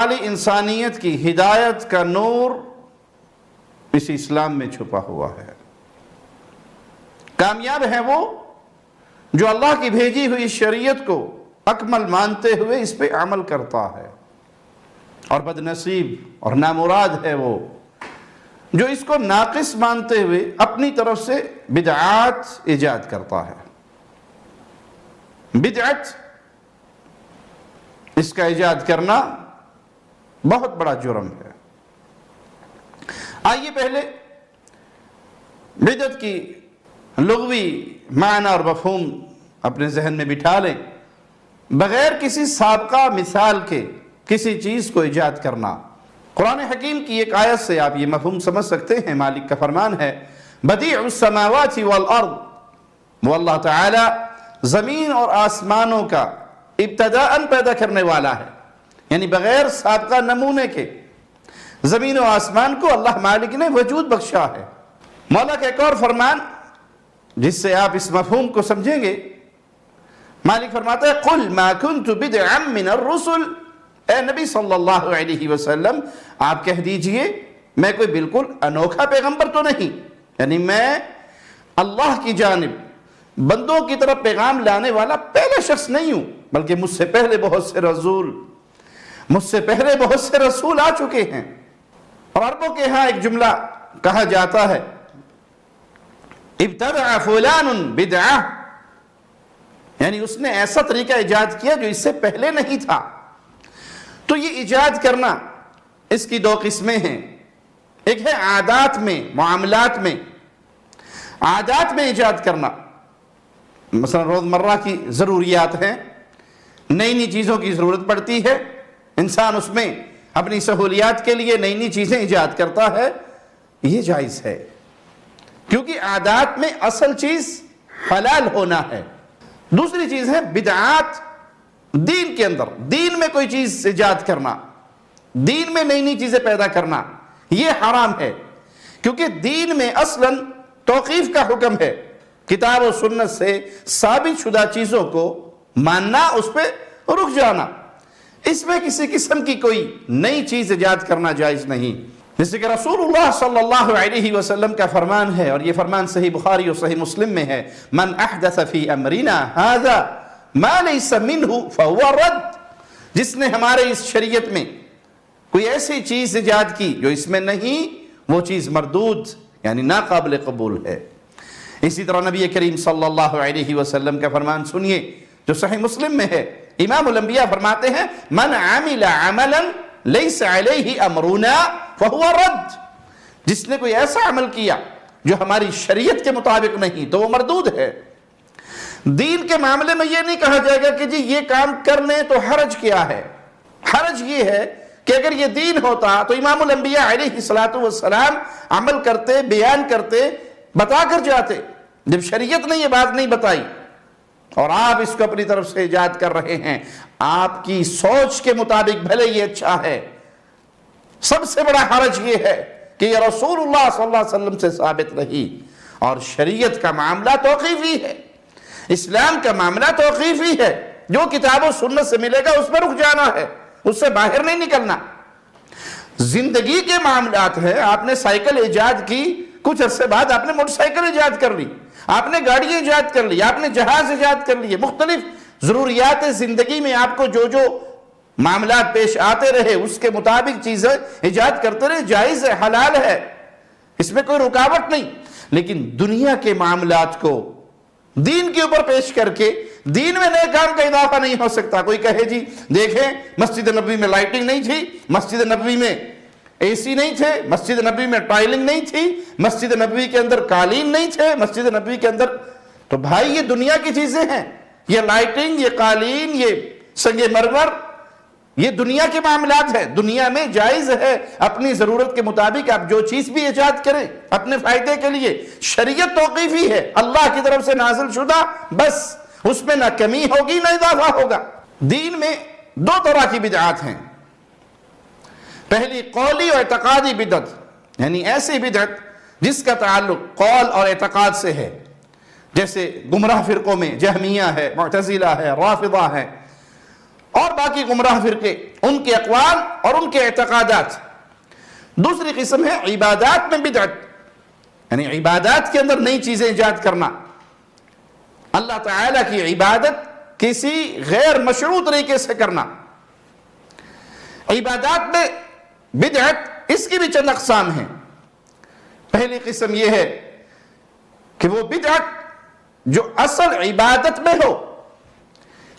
ساری انسانیت کی ہدایت کا نور اس اسلام میں چھپا ہوا ہے۔ کامیاب ہے وہ جو اللہ کی بھیجی ہوئی شریعت کو اکمل مانتے ہوئے اس پہ عمل کرتا ہے، اور بد نصیب اور نامراد ہے وہ جو اس کو ناقص مانتے ہوئے اپنی طرف سے بدعات ایجاد کرتا ہے۔ بدعت، اس کا ایجاد کرنا بہت بڑا جرم ہے۔ آئیے پہلے بدعت کی لغوی معنی اور مفہوم اپنے ذہن میں بٹھا لیں۔ بغیر کسی سابقہ مثال کے کسی چیز کو ایجاد کرنا۔ قرآن حکیم کی ایک آیت سے آپ یہ مفہوم سمجھ سکتے ہیں۔ مالک کا فرمان ہے بدیع السماوات والارض، وہ اللہ تعالی زمین اور آسمانوں کا ابتداءً پیدا کرنے والا ہے، یعنی بغیر سابقہ نمونے کے زمین و آسمان کو اللہ مالک نے وجود بخشا ہے۔ مولا کا ایک اور فرمان جس سے آپ اس مفہوم کو سمجھیں گے، مالک فرماتا ہے قُلْ مَا كُنْتُ بِدْعًا مِّنَ الرُّسُلِ، اے نبی صلی اللہ علیہ وسلم آپ کہہ دیجئے میں کوئی بالکل انوکھا پیغمبر تو نہیں، یعنی میں اللہ کی جانب بندوں کی طرف پیغام لانے والا پہلا شخص نہیں ہوں، بلکہ مجھ سے پہلے بہت سے رسول آ چکے ہیں۔ اور عربوں کے ہاں ایک جملہ کہا جاتا ہے ابتدع فلان بدعہ، یعنی اس نے ایسا طریقہ ایجاد کیا جو اس سے پہلے نہیں تھا۔ تو یہ ایجاد کرنا، اس کی دو قسمیں ہیں۔ ایک ہے عادات میں، معاملات میں، عادات میں ایجاد کرنا، مثلا روزمرہ کی ضروریات ہیں، نئی نئی چیزوں کی ضرورت پڑتی ہے، انسان اس میں اپنی سہولیات کے لیے نئی نئی چیزیں ایجاد کرتا ہے، یہ جائز ہے، کیونکہ عادات میں اصل چیز حلال ہونا ہے۔ دوسری چیز ہے بدعات، دین کے اندر، دین میں کوئی چیز ایجاد کرنا، دین میں نئی نئی چیزیں پیدا کرنا، یہ حرام ہے، کیونکہ دین میں اصلاً توقیف کا حکم ہے، کتاب و سنت سے ثابت شدہ چیزوں کو ماننا، اس پہ رک جانا، اس میں کسی قسم کی کوئی نئی چیز ایجاد کرنا جائز نہیں۔ جیسے کہ رسول اللہ صلی اللہ علیہ وسلم کا فرمان ہے، اور یہ فرمان صحیح بخاری اور صحیح مسلم میں ہے، من احدث فی امرنا ھذا ما لیس منہ فہو رد، جس نے ہمارے اس شریعت میں کوئی ایسی چیز ایجاد کی جو اس میں نہیں، وہ چیز مردود یعنی ناقابل قبول ہے۔ اسی طرح نبی کریم صلی اللہ علیہ وسلم کا فرمان سنیے جو صحیح مسلم میں ہے، امام الانبیاء فرماتے ہیں من عمل عملا لیس علیہ امرنا فہو رد، جس نے کوئی ایسا عمل کیا جو ہماری شریعت کے مطابق نہیں تو وہ مردود ہے۔ دین کے معاملے میں یہ نہیں کہا جائے گا کہ جی یہ کام کر لیں تو حرج کیا ہے۔ حرج یہ ہے کہ اگر یہ دین ہوتا تو امام الانبیاء علیہ السلام عمل کرتے، بیان کرتے، بتا کر جاتے۔ جب شریعت نے یہ بات نہیں بتائی اور آپ اس کو اپنی طرف سے ایجاد کر رہے ہیں، آپ کی سوچ کے مطابق بھلے یہ اچھا ہے، سب سے بڑا حرج یہ ہے کہ یہ رسول اللہ صلی اللہ علیہ وسلم سے ثابت رہی، اور شریعت کا معاملہ توقیفی ہے، اسلام کا معاملہ توقیفی ہے، جو کتاب و سنت سے ملے گا اس میں رک جانا ہے، اس سے باہر نہیں نکلنا۔ زندگی کے معاملات ہیں، آپ نے سائیکل ایجاد کی، کچھ عرصے بعد آپ نے موٹر سائیکل ایجاد کر لی، آپ نے گاڑی ایجاد کر لی، آپ نے جہاز ایجاد کر لیے، مختلف ضروریات زندگی میں آپ کو جو معاملات پیش آتے رہے اس کے مطابق چیزیں ایجاد کرتے رہے، جائز ہے، حلال ہے، اس میں کوئی رکاوٹ نہیں۔ لیکن دنیا کے معاملات کو دین کے اوپر پیش کر کے دین میں نئے کام کا اضافہ نہیں ہو سکتا۔ کوئی کہے جی دیکھیں مسجد نبوی میں لائٹنگ نہیں تھی، مسجد نبوی میں اے سی نہیں تھے، مسجد نبوی میں ٹائلنگ نہیں تھی، مسجد نبوی کے اندر قالین نہیں تھے، مسجد نبوی کے اندر، تو بھائی یہ دنیا کی چیزیں ہیں، یہ لائٹنگ، یہ قالین، یہ سنگ مرمر، یہ دنیا کے معاملات ہیں۔ دنیا میں جائز ہے اپنی ضرورت کے مطابق آپ جو چیز بھی ایجاد کریں اپنے فائدے کے لیے، شریعت توقیفی ہے، اللہ کی طرف سے نازل شدہ، بس اس میں نہ کمی ہوگی نہ اضافہ ہوگا۔ دین میں دو طرح کی بدعات ہیں، پہلی قولی اور اعتقادی بدعت، یعنی ایسی بدعت جس کا تعلق قول اور اعتقاد سے ہے، جیسے گمراہ فرقوں میں جہمیہ ہے، معتزلہ ہے، رافضہ ہے، اور باقی گمراہ فرقے، ان کے اقوال اور ان کے اعتقادات۔ دوسری قسم ہے عبادات میں بدعت، یعنی عبادات کے اندر نئی چیزیں ایجاد کرنا، اللہ تعالیٰ کی عبادت کسی غیر مشروع طریقے سے کرنا۔ عبادات میں بدعت اس کی بھی چند اقسام ہیں۔ پہلی قسم یہ ہے کہ وہ بدعت جو اصل عبادت میں ہو،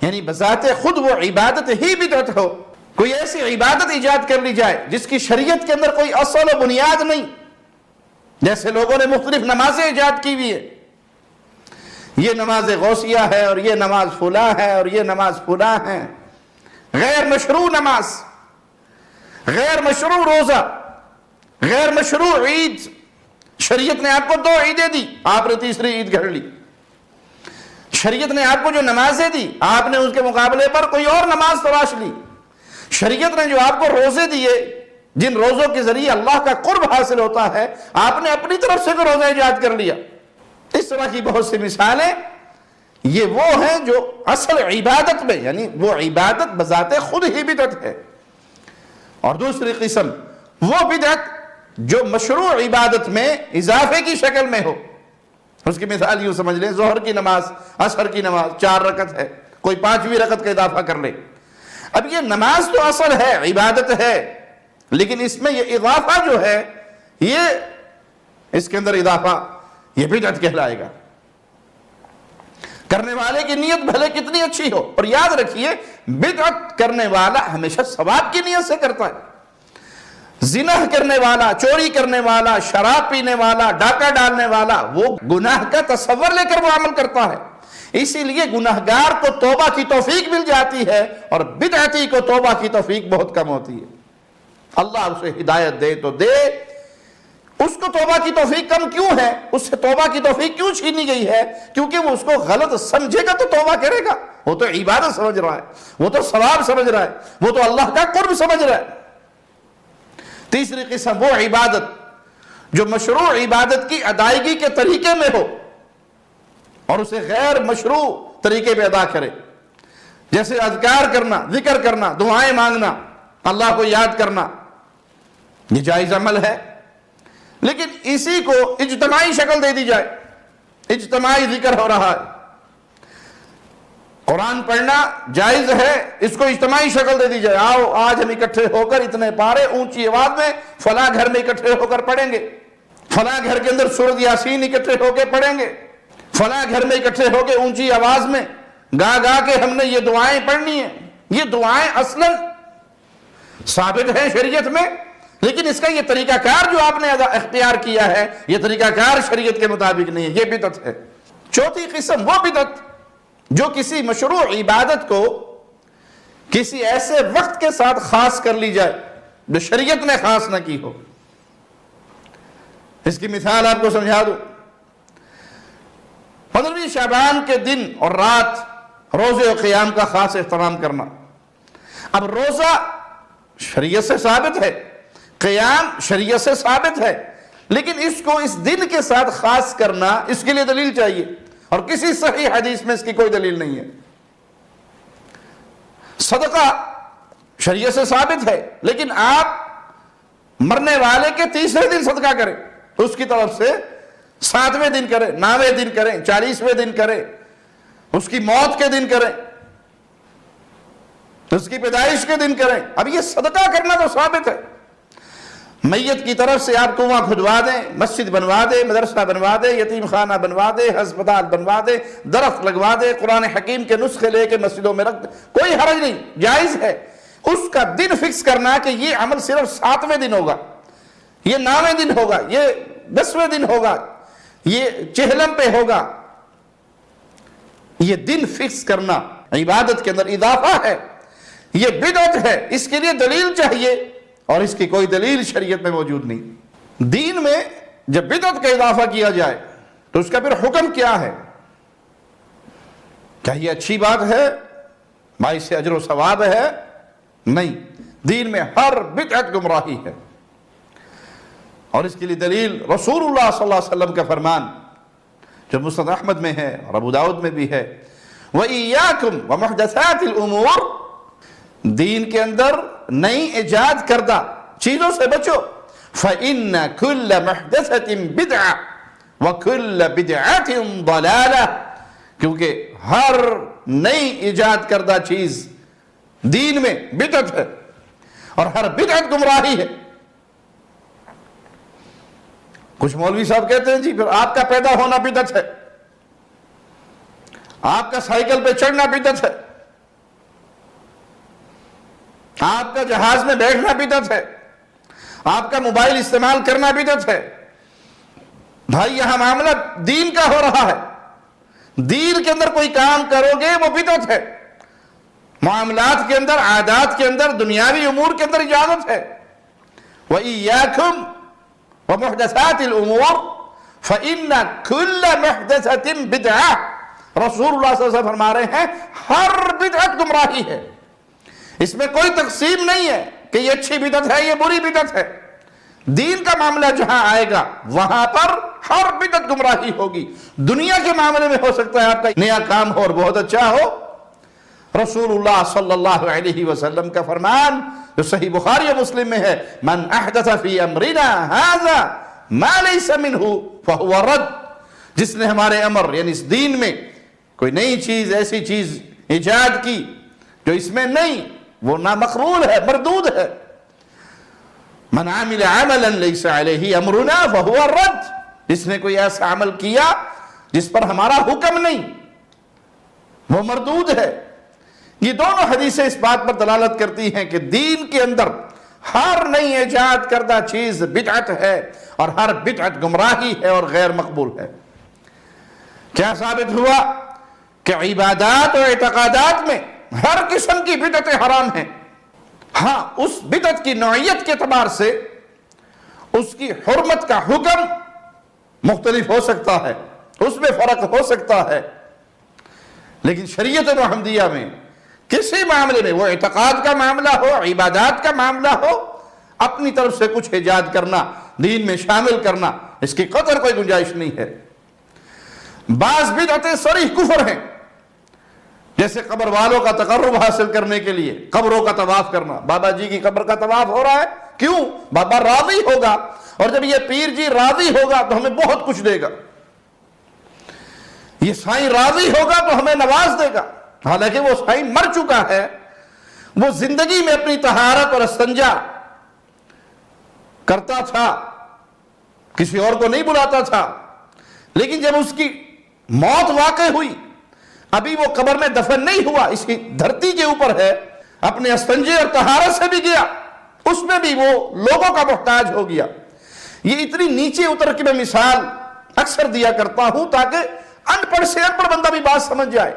یعنی بذات خود وہ عبادت ہی بدعت ہو۔ کوئی ایسی عبادت ایجاد کر لی جائے جس کی شریعت کے اندر کوئی اصل و بنیاد نہیں، جیسے لوگوں نے مختلف نمازیں ایجاد کی ہوئی ہے، یہ نماز غوثیہ ہے اور یہ نماز فلاں ہے اور یہ نماز فلاں ہے، غیر مشروع نماز، غیر مشروع روزہ، غیر مشروع عید۔ شریعت نے آپ کو 2 عیدیں دی، آپ نے تیسری عید گھڑ لی۔ شریعت نے آپ کو جو نمازیں دی، آپ نے اس کے مقابلے پر کوئی اور نماز تلاش لی۔ شریعت نے جو آپ کو روزے دیے، جن روزوں کے ذریعے اللہ کا قرب حاصل ہوتا ہے، آپ نے اپنی طرف سے کوئی روزہ ایجاد کر لیا۔ اس طرح کی بہت سی مثالیں، یہ وہ ہیں جو اصل عبادت میں، یعنی وہ عبادت بذات خود ہی بدعت ہے۔ اور دوسری قسم وہ بدعت جو مشروع عبادت میں اضافے کی شکل میں ہو۔ اس کی مثال یوں سمجھ لیں، ظہر کی نماز، عصر کی نماز 4 رکعت ہے، کوئی 5ویں رکعت کا اضافہ کر لے۔ اب یہ نماز تو اصل ہے، عبادت ہے، لیکن اس میں یہ اضافہ جو ہے، یہ اس کے اندر اضافہ، یہ بدعت کہلائے گا۔ کرنے والے کی نیت بھلے کتنی اچھی ہو، اور یاد رکھیے بدعت کرنے والا ہمیشہ ثواب کی نیت سے کرتا ہے۔ زنا کرنے والا، چوری کرنے والا، شراب پینے والا، ڈاکہ ڈالنے والا، وہ گناہ کا تصور لے کر وہ عمل کرتا ہے۔ اسی لیے گناہگار کو توبہ کی توفیق مل جاتی ہے، اور بدعتی کو توبہ کی توفیق بہت کم ہوتی ہے۔ اللہ اسے ہدایت دے تو دے، اس کو توبہ کی توفیق کم کیوں ہے؟ اس سے توبہ کی توفیق کیوں چھینی گئی ہے؟ کیونکہ وہ اس کو غلط سمجھے گا تو توبہ کرے گا۔ وہ تو عبادت سمجھ رہا ہے، وہ تو ثواب سمجھ رہا ہے، وہ تو اللہ کا قرب سمجھ رہا ہے۔ تیسری قسم وہ عبادت جو مشروع عبادت کی ادائیگی کے طریقے میں ہو اور اسے غیر مشروع طریقے پہ ادا کرے، جیسے اذکار کرنا، ذکر کرنا، دعائیں مانگنا، اللہ کو یاد کرنا، یہ جائز عمل ہے، لیکن اسی کو اجتماعی شکل دے دی جائے، اجتماعی ذکر ہو رہا ہے، قرآن پڑھنا جائز ہے، اس کو اجتماعی شکل دے دی جائے، آؤ آج ہم اکٹھے ہو کر اتنے پارے اونچی آواز میں فلاں گھر میں اکٹھے ہو کر پڑھیں گے، فلاں گھر کے اندر سورۃ یاسین اکٹھے ہو کے پڑھیں گے، فلاں گھر میں اکٹھے ہو کے اونچی آواز میں گا گا کے ہم نے یہ دعائیں پڑھنی ہیں۔ یہ دعائیں اصلاً ثابت ہیں شریعت میں، لیکن اس کا یہ طریقہ کار جو آپ نے اختیار کیا ہے، یہ طریقہ کار شریعت کے مطابق نہیں ہے، یہ بدعت ہے۔ چوتھی قسم وہ بدعت جو کسی مشروع عبادت کو کسی ایسے وقت کے ساتھ خاص کر لی جائے جو شریعت نے خاص نہ کی ہو۔ اس کی مثال آپ کو سمجھا دوں، 15 شعبان کے دن اور رات روزے و قیام کا خاص اہتمام کرنا۔ اب روزہ شریعت سے ثابت ہے، قیام شریعت سے ثابت ہے، لیکن اس کو اس دن کے ساتھ خاص کرنا، اس کے لیے دلیل چاہیے، اور کسی صحیح حدیث میں اس کی کوئی دلیل نہیں ہے۔ صدقہ شریعت سے ثابت ہے، لیکن آپ مرنے والے کے 30ویں دن صدقہ کریں، اس کی طرف سے 7ویں دن کریں، 9ویں دن کریں، 40ویں دن کریں، اس کی موت کے دن کریں، اس کی پیدائش کے دن کریں۔ اب یہ صدقہ کرنا تو ثابت ہے، میت کی طرف سے آپ کنواں کھدوا دیں، مسجد بنوا دیں، مدرسہ بنوا دیں، یتیم خانہ بنوا دیں، ہسپتال بنوا دیں، درخت لگوا دیں، قرآن حکیم کے نسخے لے کے مسجدوں میں رکھ دیں، کوئی حرج نہیں، جائز ہے۔ اس کا دن فکس کرنا کہ یہ عمل صرف 7ویں دن ہوگا، یہ 9ویں دن ہوگا، یہ 10ویں دن ہوگا، یہ چہلم پہ ہوگا، یہ دن فکس کرنا عبادت کے اندر اضافہ ہے، یہ بدعت ہے، اس کے لیے دلیل چاہیے، اور اس کی کوئی دلیل شریعت میں موجود نہیں۔ دین میں جب بدعت کا اضافہ کیا جائے تو اس کا پھر حکم کیا ہے؟ کیا یہ اچھی بات ہے؟ باعث سے اجر و ثواب ہے؟ نہیں، دین میں ہر بدعت گمراہی ہے، اور اس کے لیے دلیل رسول اللہ صلی اللہ علیہ وسلم کا فرمان جو مسند احمد میں ہے اور ابو داؤد میں بھی ہے، وَإِيَّاكُمْ وَمُحْدَثَاتِ الْأُمُورِ، دین کے اندر نئی ایجاد کردہ چیزوں سے بچو. فَإِنَّ كُلَّ مُحْدَثَةٍ بِدْعَةٍ وَكُلَّ بِدْعَةٍ ضَلَالَةٍ، کیونکہ ہر نئی ایجاد کردہ چیز دین میں بدعت ہے اور ہر بدعت گمراہی ہے. کچھ مولوی صاحب کہتے ہیں جی پھر آپ کا پیدا ہونا بدعت ہے، آپ کا سائیکل پہ چڑھنا بدعت ہے، آپ کا جہاز میں بیٹھنا بدعت ہے، آپ کا موبائل استعمال کرنا بدعت ہے. بھائی یہاں معاملہ دین کا ہو رہا ہے، دین کے اندر کوئی کام کرو گے وہ بدعت ہے. معاملات کے اندر، عادات کے اندر، دنیاوی امور کے اندر اجازت ہے. وَإِيَّاكُمْ وَمُحْدَثَاتِ الْأُمُورِ فَإِنَّ كُلَّ مُحْدَثَةٍ بِدْعَةٍ. رسول اللہ صلی اللہ علیہ وسلم فرما رہے ہیں ہر بدعت گمراہی ہے. اس میں کوئی تقسیم نہیں ہے کہ یہ اچھی بدعت ہے یہ بری بدعت ہے. دین کا معاملہ جہاں آئے گا وہاں پر ہر بدعت گمراہی ہوگی. دنیا کے معاملے میں ہو سکتا ہے آپ کا نیا کام ہو اور بہت اچھا ہو. رسول اللہ صلی اللہ علیہ وسلم کا فرمان جو صحیح بخاری و مسلم میں ہے، من احدث فی امرنا ھذا ما لیس منہ فہو رد. جس نے ہمارے امر یعنی اس دین میں کوئی نئی چیز، ایسی چیز ایجاد کی جو اس میں نہیں، وہ نامقبول ہے، مردود ہے. من عمل عملا لیس علیہ امرنا فہو رد. جس نے کوئی ایسا عمل کیا جس پر ہمارا حکم نہیں، وہ مردود ہے. یہ دونوں حدیثیں اس بات پر دلالت کرتی ہیں کہ دین کے اندر ہر نئی ایجاد کردہ چیز بدعت ہے اور ہر بدعت گمراہی ہے اور غیر مقبول ہے. کیا ثابت ہوا کہ عبادات اور اعتقادات میں ہر قسم کی بدعتیں حرام ہیں. ہاں اس بدعت کی نوعیت کے اعتبار سے اس کی حرمت کا حکم مختلف ہو سکتا ہے، اس میں فرق ہو سکتا ہے، لیکن شریعت محمدیہ میں کسی معاملے میں، وہ اعتقاد کا معاملہ ہو، عبادات کا معاملہ ہو، اپنی طرف سے کچھ ایجاد کرنا، دین میں شامل کرنا، اس کی قطر کوئی گنجائش نہیں ہے. بعض بدعتیں صریح کفر ہیں، جیسے قبر والوں کا تقرب حاصل کرنے کے لیے قبروں کا طواف کرنا. بابا جی کی قبر کا طواف ہو رہا ہے، کیوں؟ بابا راضی ہوگا، اور جب یہ پیر جی راضی ہوگا تو ہمیں بہت کچھ دے گا، یہ سائیں راضی ہوگا تو ہمیں نواز دے گا. حالانکہ وہ سائیں مر چکا ہے، وہ زندگی میں اپنی طہارت اور استنجا کرتا تھا، کسی اور کو نہیں بلاتا تھا. لیکن جب اس کی موت واقع ہوئی، ابھی وہ قبر میں دفن نہیں ہوا، اس کی دھرتی کے اوپر ہے، اپنے استنجے اور طہارت سے بھی گیا، اس میں بھی وہ لوگوں کا محتاج ہو گیا. یہ اتنی نیچے اتر کے میں مثال اکثر دیا کرتا ہوں تاکہ ان پڑھ سے ان پڑھ بندہ بھی بات سمجھ جائے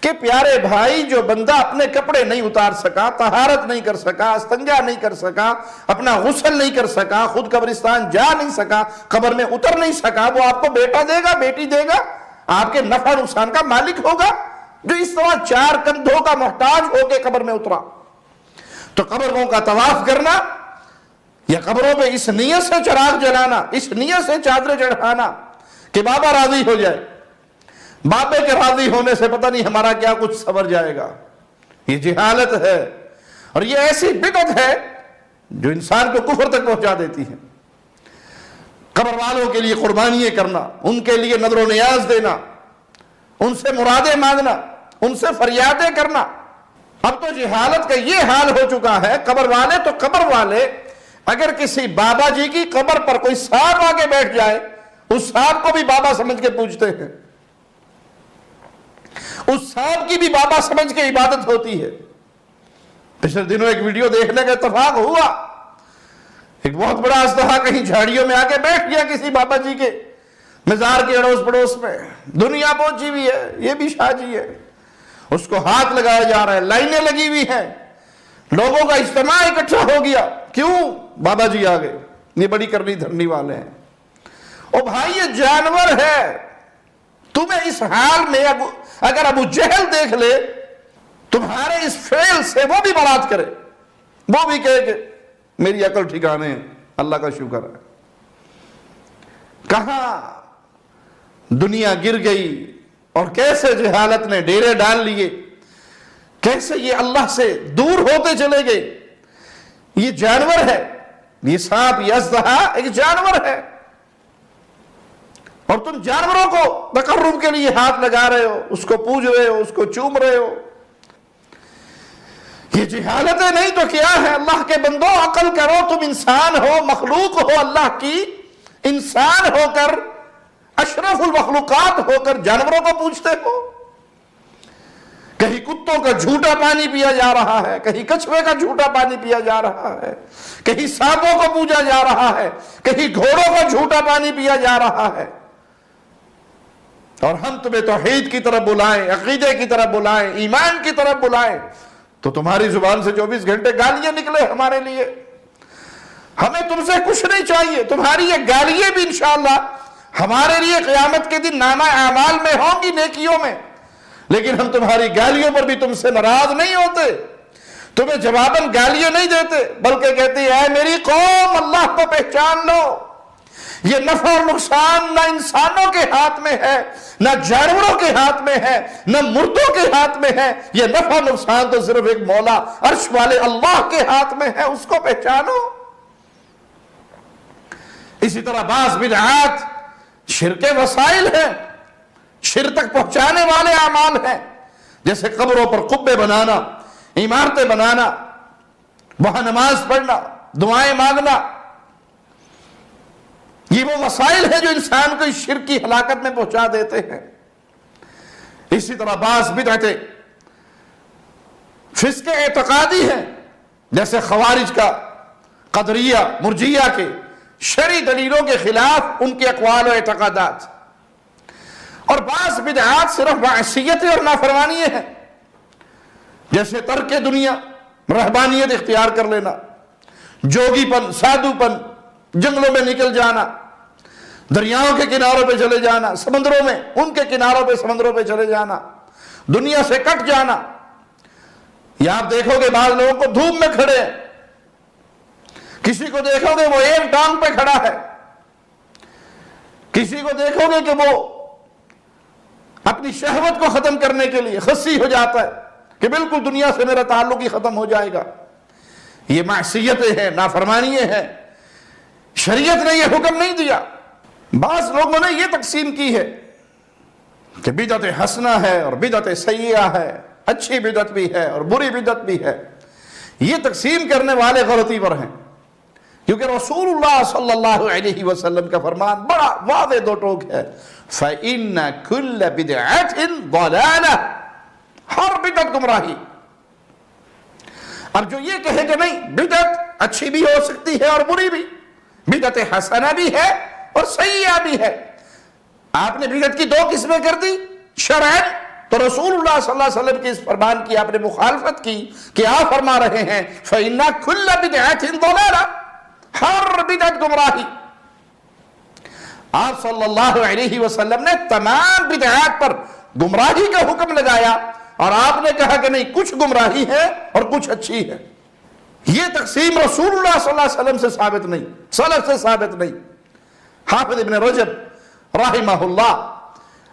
کہ پیارے بھائی، جو بندہ اپنے کپڑے نہیں اتار سکا، طہارت نہیں کر سکا، استنجا نہیں کر سکا، اپنا غسل نہیں کر سکا، خود قبرستان جا نہیں سکا، قبر میں اتر نہیں سکا، وہ آپ کو بیٹا دے گا، بیٹی دے گا، آپ کے نفع نقصان کا مالک ہوگا، جو اس طرح چار کندھوں کا محتاج ہو کے قبر میں اترا. تو قبروں کا طواف کرنا یا قبروں پہ اس نیت سے چراغ جلانا، اس نیت سے چادریں چڑھانا کہ بابا راضی ہو جائے، بابے کے راضی ہونے سے پتہ نہیں ہمارا کیا کچھ سنور جائے گا، یہ جہالت ہے اور یہ ایسی بدعت ہے جو انسان کو کفر تک پہنچا دیتی ہے. قبر والوں کے لیے قربانیاں کرنا، ان کے لیے نذر و نیاز دینا، ان سے مرادیں مانگنا، ان سے فریادیں کرنا. اب تو جہالت کا یہ حال ہو چکا ہے، قبر والے تو قبر والے، اگر کسی بابا جی کی قبر پر کوئی سانپ آ کے بیٹھ جائے، اس سانپ کو بھی بابا سمجھ کے پوجتے ہیں، اس سانپ کی بھی بابا سمجھ کے عبادت ہوتی ہے. پچھلے دنوں ایک ویڈیو دیکھنے کا اتفاق ہوا، ایک بہت بڑا اژدہا کہیں جھاڑیوں میں آ کے بیٹھ گیا کسی بابا جی کے مزار کے اڑوس پڑوس میں. دنیا پہنچی ہوئی ہے، یہ بھی شاہ جی ہے، اس کو ہاتھ لگایا جا رہا ہے، لائنیں لگی ہوئی ہیں، لوگوں کا اجتماع اکٹھا ہو گیا. کیوں؟ بابا جی آ گئے، یہ بڑی کرنی دھرنی والے ہیں. او بھائی یہ جانور ہے، تمہیں اس حال میں اگر ابو جہل دیکھ لے تمہارے اس فعل سے، وہ بھی برات کرے، وہ بھی کہے کہ میری عقل ٹھکانے ہے، اللہ کا شکر ہے. کہاں دنیا گر گئی اور کیسے جہالت نے ڈیرے ڈال لیے کیسے یہ اللہ سے دور ہوتے چلے گئے. یہ جانور ہے، یہ سانپ، یہ اژدہا ایک جانور ہے، اور تم جانوروں کو تقرب کے لیے ہاتھ لگا رہے ہو، اس کو پوج رہے ہو، اس کو چوم رہے ہو. یہ جہالت ہے نہیں تو کیا ہے؟ اللہ کے بندو عقل کرو، تم انسان ہو، مخلوق ہو اللہ کی، انسان ہو کر، اشرف المخلوقات ہو کر جانوروں کو پوچھتے ہو. کہیں کتوں کا جھوٹا پانی پیا جا رہا ہے، کہیں کچھوے کا جھوٹا پانی پیا جا رہا ہے، کہیں سانپوں کو پوجا جا رہا ہے، کہیں گھوڑوں کا جھوٹا پانی پیا جا رہا ہے. اور ہم تمہیں توحید کی طرف بلائیں، عقیدے کی طرف بلائیں، ایمان کی طرف بلائیں تو تمہاری زبان سے 24 گھنٹے گالیاں نکلے ہمارے لیے. ہمیں تم سے کچھ نہیں چاہیے، تمہاری یہ گالیاں بھی انشاءاللہ ہمارے لیے قیامت کے دن نامہ اعمال میں ہوں گی، نیکیوں میں. لیکن ہم تمہاری گالیوں پر بھی تم سے ناراض نہیں ہوتے، تمہیں جواباً گالیاں نہیں دیتے، بلکہ کہتے ہیں اے میری قوم اللہ کو پہچان لو. یہ نفع اور نقصان نہ انسانوں کے ہاتھ میں ہے، نہ جانوروں کے ہاتھ میں ہے، نہ مردوں کے ہاتھ میں ہے. یہ نفع اور نقصان تو صرف ایک مولا عرش والے اللہ کے ہاتھ میں ہے، اس کو پہچانو. اسی طرح بعض بدعات شرک وسائل ہیں، شرک تک پہنچانے والے اعمال ہیں، جیسے قبروں پر قبے بنانا، عمارتیں بنانا، وہاں نماز پڑھنا، دعائیں مانگنا. یہ وہ مسائل ہیں جو انسان کو اس شرک کی ہلاکت میں پہنچا دیتے ہیں. اسی طرح بعض بدعتیں فسق اعتقادی ہیں، جیسے خوارج کا، قدریہ، مرجیہ کے شرعی دلیلوں کے خلاف ان کے اقوال و اعتقادات. اور بعض بدعات صرف معصیتیں اور نافرمانیاں ہیں، جیسے ترک دنیا، رہبانیت اختیار کر لینا، جوگی پن، سادھو پن، جنگلوں میں نکل جانا، دریاؤں کے کناروں پہ چلے جانا، سمندروں میں، ان کے کناروں پہ، سمندروں پہ چلے جانا، دنیا سے کٹ جانا. یا آپ دیکھو گے بعض لوگوں کو دھوپ میں کھڑے ہیں، کسی کو دیکھو گے وہ ایک ٹانگ پہ کھڑا ہے، کسی کو دیکھو گے کہ وہ اپنی شہوت کو ختم کرنے کے لیے خصی ہو جاتا ہے کہ بالکل دنیا سے میرا تعلق ہی ختم ہو جائے گا. یہ معصیتیں ہیں، نافرمانیاں ہیں، شریعت نے یہ حکم نہیں دیا. بعض لوگوں نے یہ تقسیم کی ہے کہ بدعت حسنہ ہے اور بدعت سیئہ ہے، اچھی بدعت بھی ہے اور بری بدعت بھی ہے. یہ تقسیم کرنے والے غلطی پر ہیں، کیونکہ رسول اللہ صلی اللہ علیہ وسلم کا فرمان بڑا واضح دو ٹوک ہے، فَإِنَّ كُلَّ بِدْعَةٍ ضَلَالَةٍ، ہر بدعت گمراہی. اب جو یہ کہے کہ نہیں بدعت اچھی بھی ہو سکتی ہے اور بری بھی، بدعت حسنہ بھی ہے اور سیئہ بھی ہے. آپ نے بدعت کی دو قسمیں کر دی شرعاً، تو رسول اللہ صلی اللہ علیہ وسلم کے اس فرمان کی آپ نے مخالفت کی کہ آپ فرما رہے ہیں فَإِنَّ كُلَّ بِدْعَةٍ ضَلَالَةٍ، ہر بدعت گمراہی. آپ صلی اللہ علیہ وسلم نے تمام بدعات پر گمراہی کا حکم لگایا، اور آپ نے کہا کہ نہیں کچھ گمراہی ہے اور کچھ اچھی ہے. یہ تقسیم رسول اللہ صلی اللہ علیہ وسلم سے ثابت نہیں، سلف سے ثابت نہیں. حافظ ابن رجب رحمہ اللہ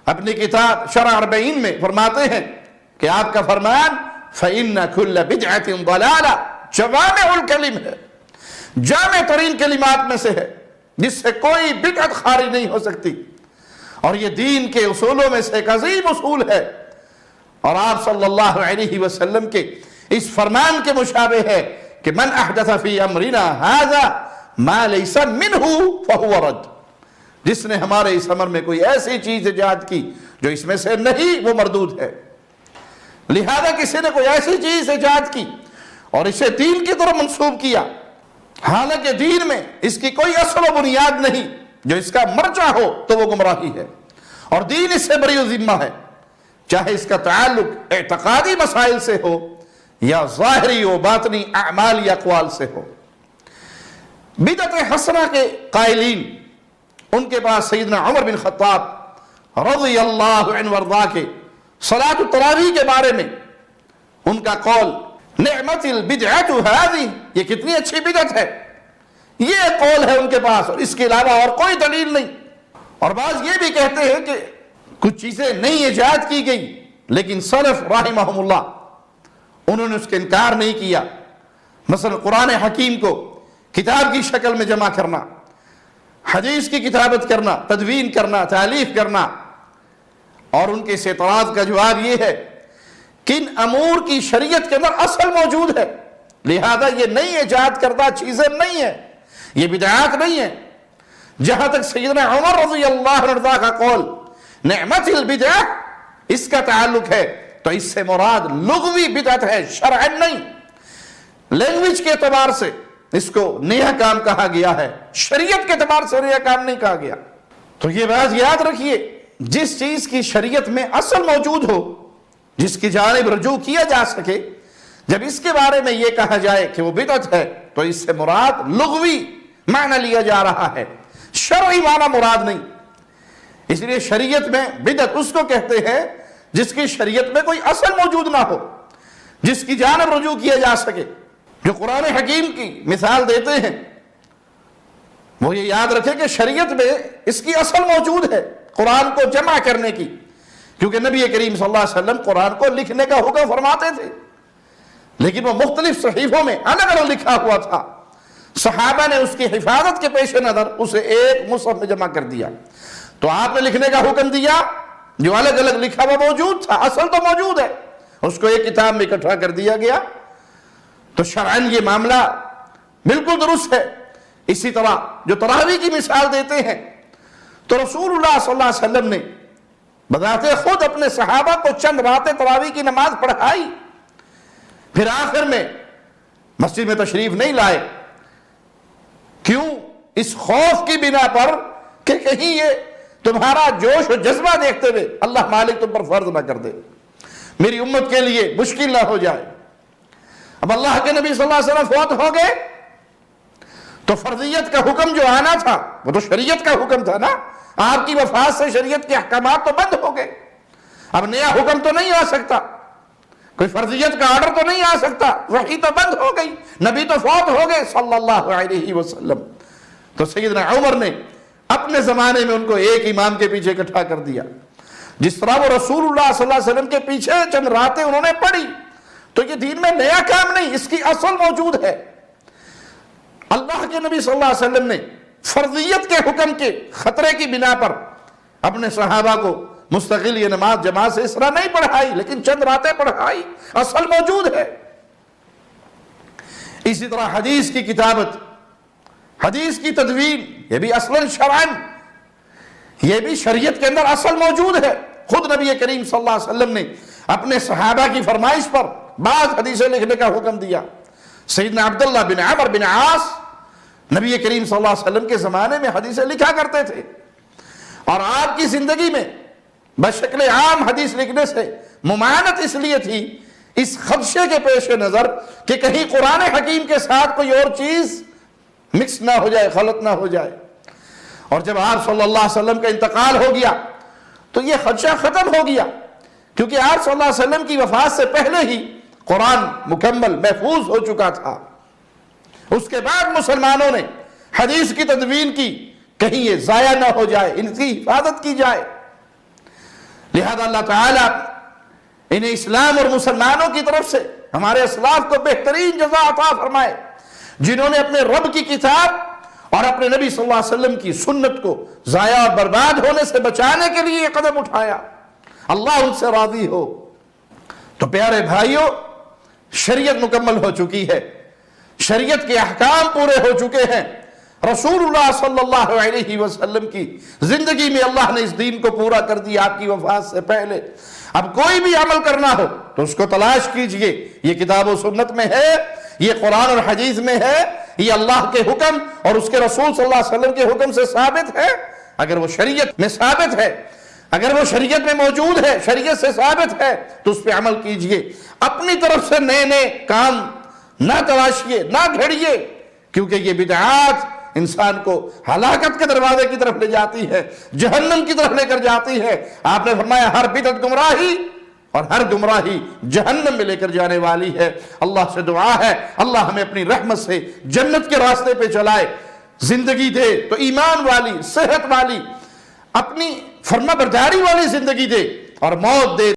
اپنی کتاب شرح 40 میں فرماتے ہیں کہ آپ کا فرمان فَإِنَّ كُلَّ بِدْعَةٍ ضَلَالَةٍ جوامع الکلم ہے، جامع ترین کلمات میں سے ہے، جس سے کوئی بدعت خارج نہیں ہو سکتی. اور یہ دین کے اصولوں میں سے ایک عظیم اصول ہے، اور آپ صلی اللہ علیہ وسلم کے اس فرمان کے مشابہ ہے کہ من احدث فی امرنا ھذا ما لیس منہ فہو رد، جس نے ہمارے اس امر میں کوئی ایسی چیز ایجاد کی جو اس میں سے نہیں، وہ مردود ہے. لہذا کسی نے کوئی ایسی چیز ایجاد کی اور اسے دین کی طرف منسوب کیا، حالانکہ دین میں اس کی کوئی اصل و بنیاد نہیں، جو اس کا مرجع ہو تو وہ گمراہی ہے، اور دین اس سے بری ذمہ ہے، چاہے اس کا تعلق اعتقادی مسائل سے ہو یا ظاہری و باطنی اعمال یا اقوال سے ہو. بدعت حسنہ کے قائلین، ان کے پاس سیدنا عمر بن خطاب رضی اللہ عنہ وارضاہ کے صلاۃ التراویح کے بارے میں ان کا قول نعمت البدعۃ ھذہ، یہ کتنی اچھی بدعت ہے، یہ قول ہے ان کے پاس، اور اس کے علاوہ اور کوئی دلیل نہیں. اور بعض یہ بھی کہتے ہیں کہ کچھ چیزیں نہیں ایجاد کی گئی، لیکن سلف رحمہم اللہ انہوں نے اس کا انکار نہیں کیا۔ مثلا قرآن حکیم کو کتاب کی شکل میں جمع کرنا، حدیث کی کتابت کرنا، تدوین کرنا، تالیف کرنا، اور ان کے اس اعتراض کا جواب یہ ہے کہ ان امور کی شریعت کے اندر اصل موجود ہے، لہذا یہ نئی ایجاد کردہ چیزیں نہیں ہیں، یہ بدعات نہیں ہیں۔ جہاں تک سیدنا عمر رضی اللہ عنہ کا قول نعمت البدع اس کا تعلق ہے تو اس سے مراد لغوی بدعت ہے، شرعن نہیں۔ لینگویج کے اعتبار سے اس کو نیا کام کہا گیا ہے، شریعت کے اعتبار سے نیا کام نہیں کہا گیا۔ تو یہ بات یاد رکھیے، جس چیز کی شریعت میں اصل موجود ہو، جس کی جانب رجوع کیا جا سکے، جب اس کے بارے میں یہ کہا جائے کہ وہ بدعت ہے تو اس سے مراد لغوی معنی لیا جا رہا ہے، شرعی معنی مراد نہیں۔ اس لیے شریعت میں بدعت اس کو کہتے ہیں جس کی شریعت میں کوئی اصل موجود نہ ہو، جس کی جانب رجوع کیا جا سکے۔ جو قرآن حکیم کی مثال دیتے ہیں وہ یہ یاد رکھے کہ شریعت میں اس کی اصل موجود ہے، قرآن کو جمع کرنے کی، کیونکہ نبی کریم صلی اللہ علیہ وسلم قرآن کو لکھنے کا حکم فرماتے تھے، لیکن وہ مختلف صحیفوں میں الگ الگ لکھا ہوا تھا۔ صحابہ نے اس کی حفاظت کے پیش نظر اسے ایک مصحف میں جمع کر دیا، تو آپ نے لکھنے کا حکم دیا، جو الگ الگ لکھا ہوا موجود تھا، اصل تو موجود ہے، اس کو ایک کتاب میں اکٹھا کر دیا گیا۔ تو شرعاً یہ معاملہ بالکل درست ہے۔ اسی طرح جو تراویح کی مثال دیتے ہیں تو رسول اللہ صلی اللہ علیہ وسلم نے بذات خود اپنے صحابہ کو چند راتیں تراویح کی نماز پڑھائی، پھر آخر میں مسجد میں تشریف نہیں لائے۔ کیوں؟ اس خوف کی بنا پر کہ کہیں یہ تمہارا جوش و جذبہ دیکھتے ہوئے اللہ مالک تم پر فرض نہ کر دے، میری امت کے لیے مشکل نہ ہو جائے۔ اب اللہ کے نبی صلی اللہ علیہ وسلم فوت ہو گئے تو فرضیت کا حکم جو آنا تھا وہ تو شریعت کا حکم تھا نا، آپ کی وفات سے شریعت کے احکامات تو بند ہو گئے، اب نیا حکم تو نہیں آ سکتا، کوئی فرضیت کا آرڈر تو نہیں آ سکتا، وحی تو بند ہو گئی، نبی تو فوت ہو گئے صلی اللہ علیہ وسلم۔ تو سیدنا عمر نے اپنے زمانے میں ان کو ایک امام کے پیچھے اکٹھا کر دیا، جس طرح وہ رسول اللہ صلی اللہ علیہ وسلم کے پیچھے چند راتیں انہوں نے پڑھی۔ تو یہ دین میں نیا کام نہیں، اس کی اصل موجود ہے۔ اللہ کے نبی صلی اللہ علیہ وسلم نے فرضیت کے حکم کے خطرے کی بنا پر اپنے صحابہ کو مستقل یہ نماز جماعت سے اس طرح نہیں پڑھائی، لیکن چند راتیں پڑھائی، اصل موجود ہے۔ اسی طرح حدیث کی کتابت، حدیث کی تدوین، یہ بھی اصلاً شرعاً، یہ بھی شریعت کے اندر اصل موجود ہے۔ خود نبی کریم صلی اللہ علیہ وسلم نے اپنے صحابہ کی فرمائش پر بعض حدیثیں لکھنے کا حکم دیا۔ سیدنا عبداللہ بن عمر بن عاص نبی کریم صلی اللہ علیہ وسلم کے زمانے میں حدیثیں لکھا کرتے تھے، اور آپ کی زندگی میں بشکل عام حدیث لکھنے سے ممانعت اس لیے تھی، اس خدشے کے پیش نظر کہ کہیں قرآن حکیم کے ساتھ کوئی اور چیز مکس نہ ہو جائے، خلط نہ ہو جائے۔ اور جب آپ صلی اللہ علیہ وسلم کا انتقال ہو گیا تو یہ خدشہ ختم ہو گیا، کیونکہ آپ صلی اللہ علیہ وسلم کی وفات سے پہلے ہی قرآن مکمل محفوظ ہو چکا تھا۔ اس کے بعد مسلمانوں نے حدیث کی تدوین کی، کہیں یہ ضائع نہ ہو جائے، ان کی حفاظت کی جائے۔ لہذا اللہ تعالیٰ انہیں اسلام اور مسلمانوں کی طرف سے ہمارے اسلاف کو بہترین جزا عطا فرمائے، جنہوں نے اپنے رب کی کتاب اور اپنے نبی صلی اللہ علیہ وسلم کی سنت کو ضائع اور برباد ہونے سے بچانے کے لیے یہ قدم اٹھایا۔ اللہ ان سے راضی ہو۔ تو پیارے بھائیوں، شریعت مکمل ہو چکی ہے، شریعت کے احکام پورے ہو چکے ہیں۔ رسول اللہ صلی اللہ علیہ وسلم کی زندگی میں اللہ نے اس دین کو پورا کر دیا آپ کی وفات سے پہلے۔ اب کوئی بھی عمل کرنا ہو تو اس کو تلاش کیجئے، یہ کتاب و سنت میں ہے، یہ قرآن اور حدیث میں ہے، یہ اللہ کے حکم اور اس کے رسول صلی اللہ علیہ وسلم کے حکم سے ثابت ہے۔ اگر وہ شریعت میں ثابت ہے، اگر وہ شریعت میں موجود ہے، شریعت سے ثابت ہے، تو اس پہ عمل کیجئے۔ اپنی طرف سے نئے نئے کام نہ تلاشیے، نہ گھڑیے، کیونکہ یہ بدعات انسان کو ہلاکت کے دروازے کی طرف لے جاتی ہے، جہنم کی طرف لے کر جاتی ہے۔ آپ نے فرمایا ہر بدعت گمراہی اور ہر گمراہی جہنم میں لے کر جانے والی ہے۔ اللہ سے دعا ہے اللہ ہمیں اپنی رحمت سے جنت کے راستے پہ چلائے، زندگی دے تو ایمان والی، صحت والی، اپنی فرما برداری والی زندگی دے، اور موت دے